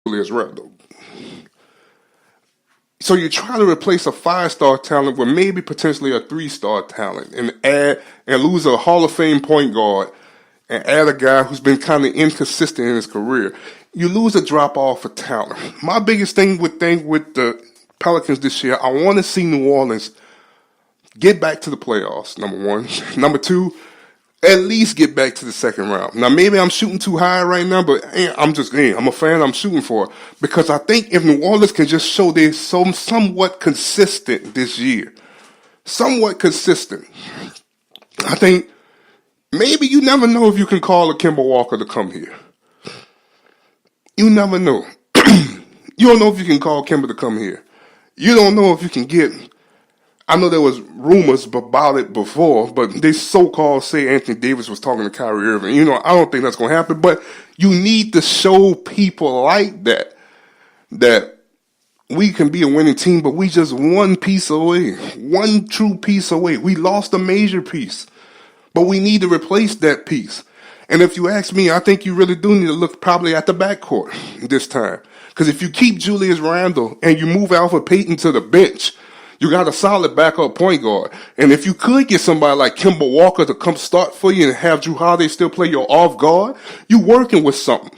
Julius Randle. So you try to replace a 5-star talent with maybe potentially a 3-star talent and add and lose a Hall of Fame point guard and add a guy who's been kind of inconsistent in his career. You lose a drop off of talent. My biggest thing with the Pelicans this year, I want to see New Orleans get back to the playoffs, number one. Number two, at least get back to the second round. Now, maybe I'm shooting too high right now, but I'm a fan. I'm shooting for it because I think if New Orleans can just show they're somewhat consistent this year, somewhat consistent, I think maybe you never know if you can call a Kemba Walker to come here. You never know. You don't know if you can call Kemba to come here. You don't know if you can get. I know there was rumors about it before, but they so-called say Anthony Davis was talking to Kyrie Irving. I don't think that's going to happen, but you need to show people like that we can be a winning team, but we just one piece away, one true piece away. We lost a major piece, but we need to replace that piece. And if you ask me, I think you really do need to look probably at the backcourt this time. Because if you keep Julius Randle and you move Alfred Payton to the bench, you got a solid backup point guard. And if you could get somebody like Kemba Walker to come start for you and have Drew Holiday still play your off guard, you're working with something.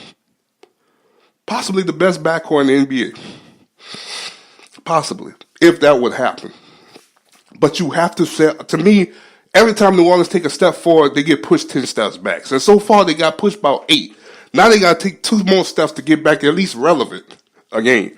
Possibly the best backcourt in the NBA. Possibly, if that would happen. But you have to say, to me, every time New Orleans take a step forward, they get pushed 10 steps back. So far, they got pushed about 8. Now they got to take 2 more steps to get back at least relevant again.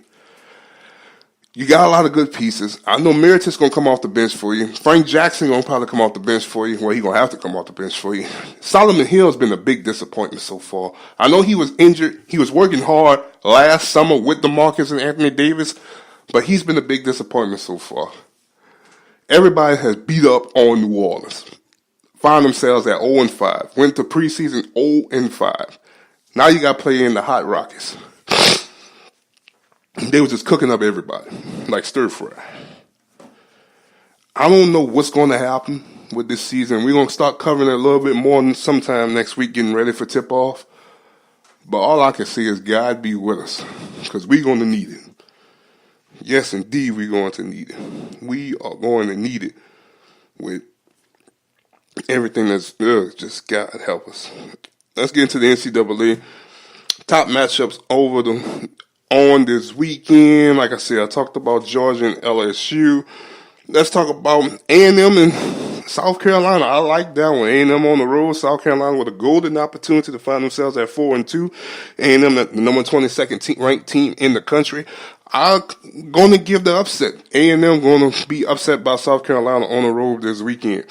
You got a lot of good pieces. I know Meredith's going to come off the bench for you. Frank Jackson going to probably come off the bench for you. Well, he's going to have to come off the bench for you. Solomon Hill's been a big disappointment so far. I know he was injured. He was working hard last summer with DeMarcus and Anthony Davis, but he's been a big disappointment so far. Everybody has beat up on New Orleans. Found themselves at 0-5. Went to preseason 0-5. Now you got to play in the Hot Rockets. They was just cooking up everybody, like stir fry. I don't know what's going to happen with this season. We're going to start covering it a little bit more sometime next week, getting ready for tip-off. But all I can say is God be with us, because we're going to need it. Yes, indeed, we're going to need it. We are going to need it with everything that's just God help us. Let's get into the NCAA. Top matchups on this weekend. Like I said, I talked about Georgia and LSU. Let's talk about A&M and South Carolina. I like that one. A&M on the road. South Carolina with a golden opportunity to find themselves at 4-2. A&M, the number 22nd ranked team in the country. I'm going to give the upset. A&M going to be upset by South Carolina on the road this weekend.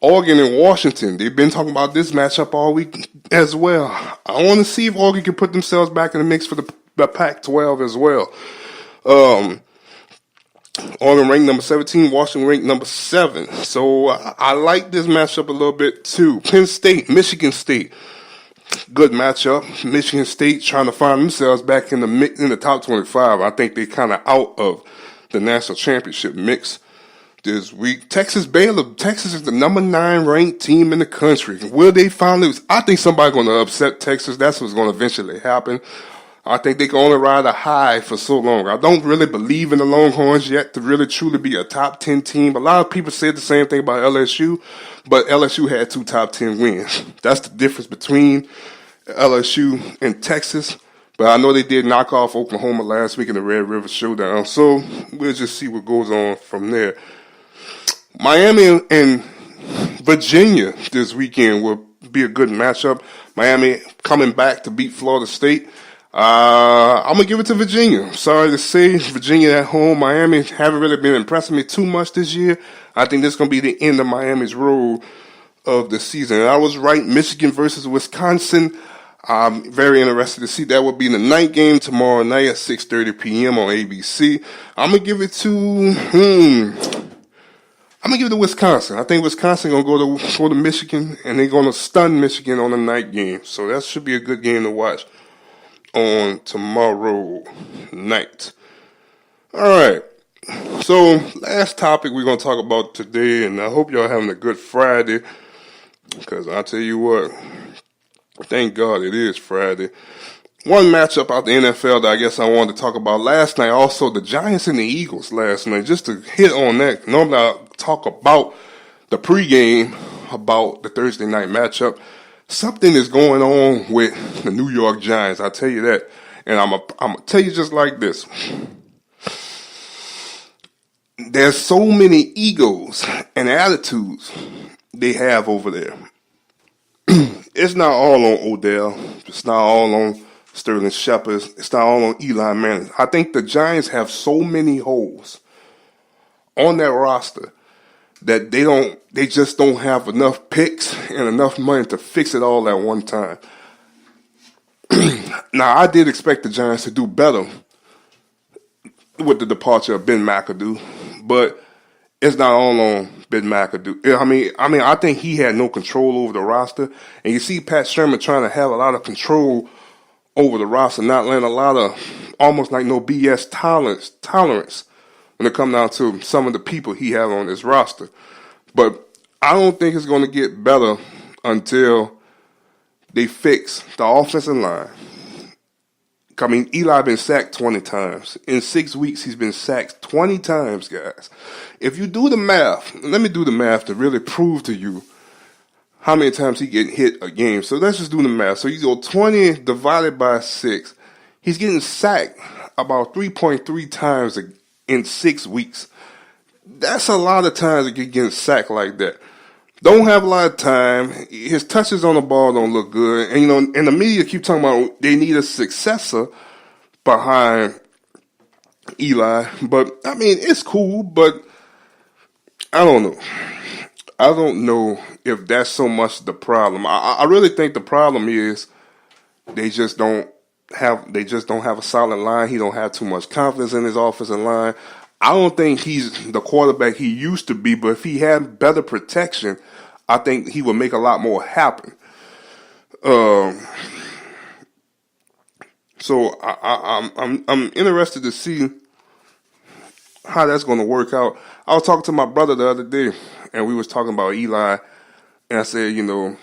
Oregon and Washington, they've been talking about this matchup all week as well. I want to see if Oregon can put themselves back in the mix for the Pac-12 as well. Oregon ranked number 17, Washington ranked number 7. So I like this matchup a little bit too. Penn State, Michigan State, good matchup. Michigan State trying to find themselves back in the top 25. I think they kind of out of the national championship mix this week. Texas Baylor. Texas is the number 9 ranked team in the country. Will they finally? I think somebody's going to upset Texas. That's what's going to eventually happen. I think they can only ride a high for so long. I don't really believe in the Longhorns yet to really truly be a top 10 team. A lot of people said the same thing about LSU, but LSU had 2 top 10 wins. That's the difference between LSU and Texas. But I know they did knock off Oklahoma last week in the Red River Showdown. So we'll just see what goes on from there. Miami and Virginia this weekend will be a good matchup. Miami coming back to beat Florida State. I'm going to give it to Virginia. Sorry to say, Virginia at home. Miami haven't really been impressing me too much this year. I think this is going to be the end of Miami's road of the season. And I was right, Michigan versus Wisconsin. I'm very interested to see. That will be in the night game tomorrow night at 6:30 p.m. on ABC. I'm going to give it to Wisconsin. I think Wisconsin going to go to Michigan, and they're going to stun Michigan on the night game. So that should be a good game to watch on tomorrow night. All right. So last topic we're going to talk about today, and I hope y'all having a good Friday, because I'll tell you what, thank God it is Friday. One matchup out the NFL that I guess I wanted to talk about last night, also the Giants and the Eagles last night. Just to hit on that, normally I talk about the pregame, about the Thursday night matchup. Something is going on with the New York Giants, I tell you that. And I'm going to tell you just like this. There's so many egos and attitudes they have over there. It's not all on Odell. It's not all on Sterling Shepard. It's not all on Eli Manning. I think the Giants have so many holes on that roster that they just don't have enough picks and enough money to fix it all at one time. Now, I did expect the Giants to do better with the departure of Ben McAdoo, but it's not all on Ben McAdoo. I think he had no control over the roster, and you see Pat Sherman trying to have a lot of control over the roster, not letting a lot of almost like no BS tolerance when it comes down to some of the people he has on his roster. But I don't think it's going to get better until they fix the offensive line. I mean, Eli been sacked 20 times. In 6 weeks, he's been sacked 20 times, guys. If you do the math, let me do the math to really prove to you how many times he get hit a game. So let's just do the math. So you go 20 divided by 6. He's getting sacked about 3.3 times in 6 weeks. That's a lot of times to get getting sacked like that. Don't have a lot of time. His touches on the ball don't look good. And, and the media keep talking about they need a successor behind Eli. But, I mean, it's cool, but I don't know. I don't know if that's so much the problem. I really think the problem is they just don't have a solid line. He don't have too much confidence in his offensive line. I don't think he's the quarterback he used to be, but if he had better protection, I think he would make a lot more happen. So I'm interested to see how that's going to work out. I was talking to my brother the other day, and we was talking about Eli, and I said,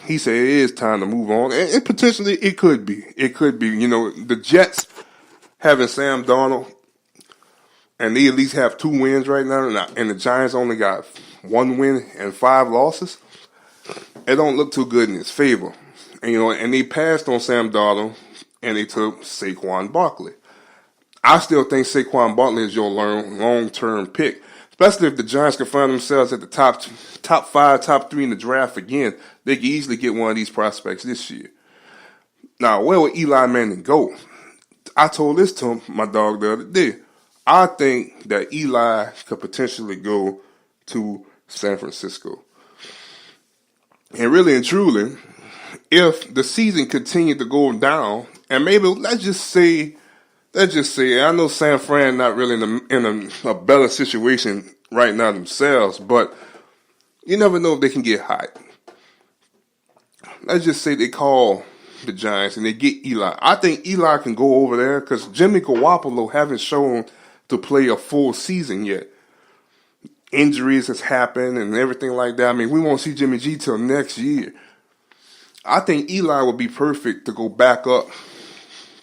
he said it is time to move on, and potentially it could be. It could be. The Jets having Sam Darnold, and they at least have 2 wins right now, and the Giants only got 1 win and 5 losses. It don't look too good in his favor. And they passed on Sam Darnold, and they took Saquon Barkley. I still think Saquon Barkley is your long-term pick, especially if the Giants can find themselves at the top 5, top 3 in the draft again. They can easily get one of these prospects this year. Now, where will Eli Manning go? I told this to my dog the other day. I think that Eli could potentially go to San Francisco. And really and truly, if the season continued to go down, and maybe let's just say, I know San Fran not really in a better situation right now themselves, but you never know if they can get hot. Let's just say they call the Giants and they get Eli. I think Eli can go over there because Jimmy Garoppolo haven't shown to play a full season yet. Injuries has happened and everything like that. I mean, we won't see Jimmy G till next year. I think Eli would be perfect to go back up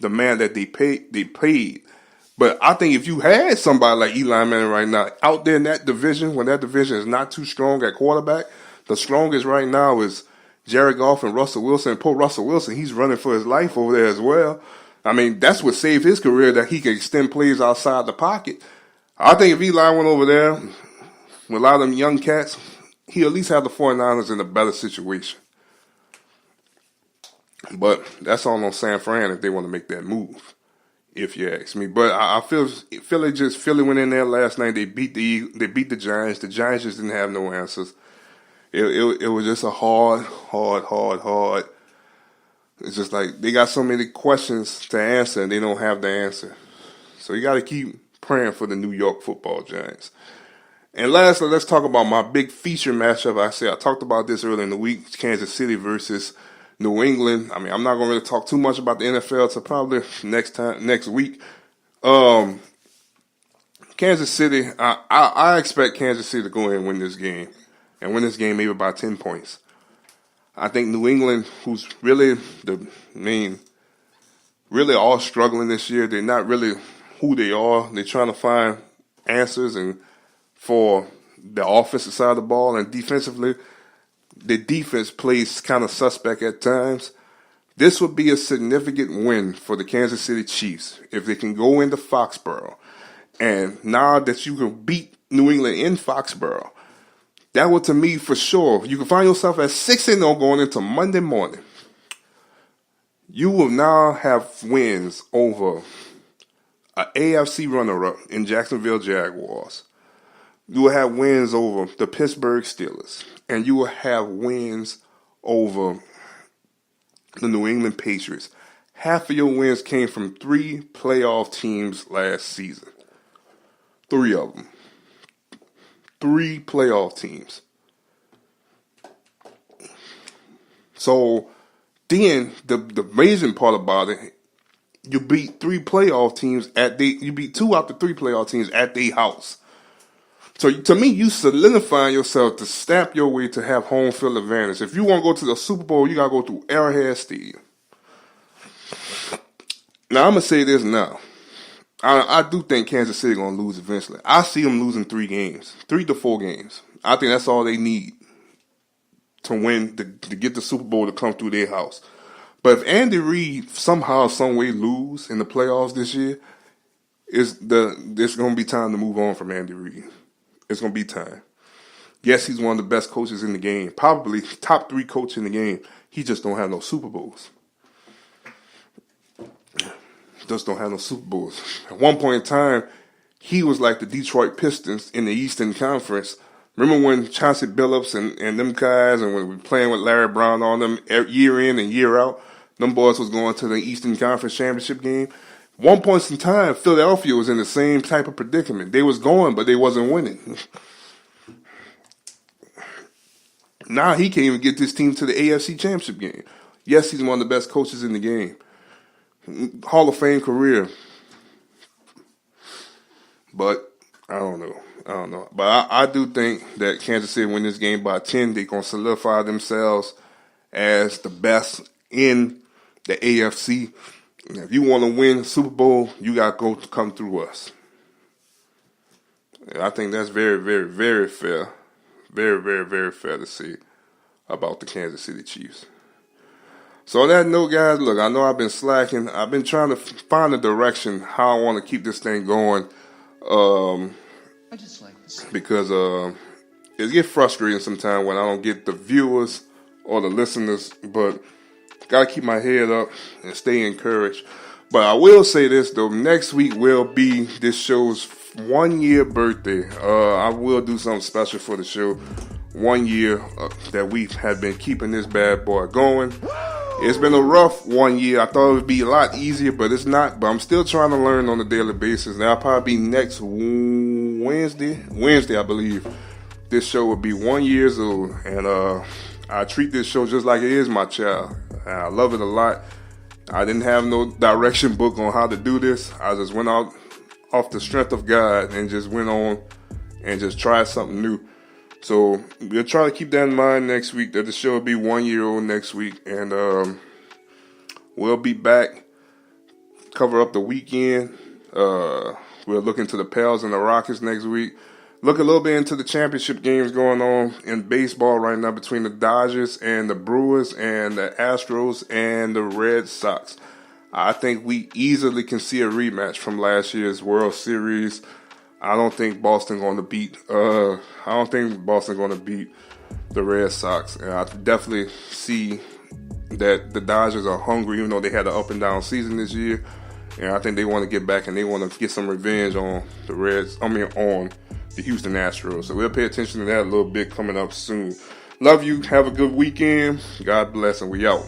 the man that they paid. But I think if you had somebody like Eli Manning right now out there in that division, when that division is not too strong at quarterback, the strongest right now is Jared Goff and Russell Wilson. And poor Russell Wilson, he's running for his life over there as well. I mean, that's what saved his career, that he can extend plays outside the pocket. I think if Eli went over there with a lot of them young cats, he at least have the 49ers in a better situation. But that's all on San Fran if they want to make that move, if you ask me. But I feel Philly went in there last night. They beat the Giants. The Giants just didn't have no answers. It was just a hard. It's just like they got so many questions to answer and they don't have the answer. So you got to keep praying for the New York Football Giants. And lastly, let's talk about my big feature matchup. I talked about this earlier in the week, Kansas City versus New England. I mean, I'm not going to really talk too much about the NFL until probably next week. Kansas City, I expect Kansas City to go in and win this game. And win this game maybe by 10 points. I think New England, who's really the main really all struggling this year. They're not really who they are. They're trying to find answers and for the offensive side of the ball, and defensively, the defense plays kind of suspect at times. This would be a significant win for the Kansas City Chiefs if they can go into Foxborough. And now that you can beat New England in Foxborough, that would, to me, for sure, you can find yourself at 6-0 going into Monday morning. You will now have wins over an AFC runner-up in Jacksonville Jaguars. You will have wins over the Pittsburgh Steelers. And you will have wins over the New England Patriots. Half of your wins came from 3 playoff teams last season. 3 of them. 3 playoff teams. So then the amazing part about it, you beat 3 playoff teams you beat 2 out of 3 playoff teams at their house. So to me, you solidify yourself to stamp your way to have home field advantage. If you want to go to the Super Bowl, you got to go through Arrowhead Stadium. Now, I'm going to say this now. I do think Kansas City going to lose eventually. I see them losing 3 games, 3 to 4 games. I think that's all they need to win, to get the Super Bowl to come through their house. But if Andy Reid somehow, some way lose in the playoffs this year, it's going to be time to move on from Andy Reid. It's going to be time. Yes, he's one of the best coaches in the game. Probably top 3 coach in the game. He just don't have no Super Bowls. Just don't have no Super Bowls. At one point in time, he was like the Detroit Pistons in the Eastern Conference. Remember when Chauncey Billups and them guys, and when we were playing with Larry Brown on them year in and year out, them boys was going to the Eastern Conference championship game. One point in time, Philadelphia was in the same type of predicament. They was going, but they wasn't winning. Now he can't even get this team to the AFC championship game. Yes, he's one of the best coaches in the game. Hall of Fame career. But I don't know. But I do think that Kansas City win this game by 10. They're going to solidify themselves as the best in the AFC. If you want to win Super Bowl, you got to come through us. And I think that's very, very, very fair. Very, very, very fair to say about the Kansas City Chiefs. So on that note, guys, look, I know I've been slacking. I've been trying to find a direction how I want to keep this thing going. I just like this. Because it gets frustrating sometimes when I don't get the viewers or the listeners, but got to keep my head up and stay encouraged. But I will say this, though. Next week will be this show's 1-year birthday. I will do something special for the show. 1 year that we have been keeping this bad boy going. It's been a rough 1 year. I thought it would be a lot easier, but it's not. But I'm still trying to learn on a daily basis. That'll probably be next Wednesday, I believe. This show will be 1 year old. And I treat this show just like it is my child. I love it a lot. I didn't have no direction book on how to do this. I just went out off the strength of God and just went on and just tried something new. So we'll try to keep that in mind next week, that the show will be 1 year old next week. And we'll be back, cover up the weekend. We'll look into the Pels and the Rockets next week. Look a little bit into the championship games going on in baseball right now between the Dodgers and the Brewers and the Astros and the Red Sox. I think we easily can see a rematch from last year's World Series. I don't think Boston going to beat the Red Sox. And I definitely see that the Dodgers are hungry, even though they had an up and down season this year. And I think they want to get back and they want to get some revenge on on the Houston Astros. So we'll pay attention to that a little bit coming up soon. Love you. Have a good weekend. God bless, and we out.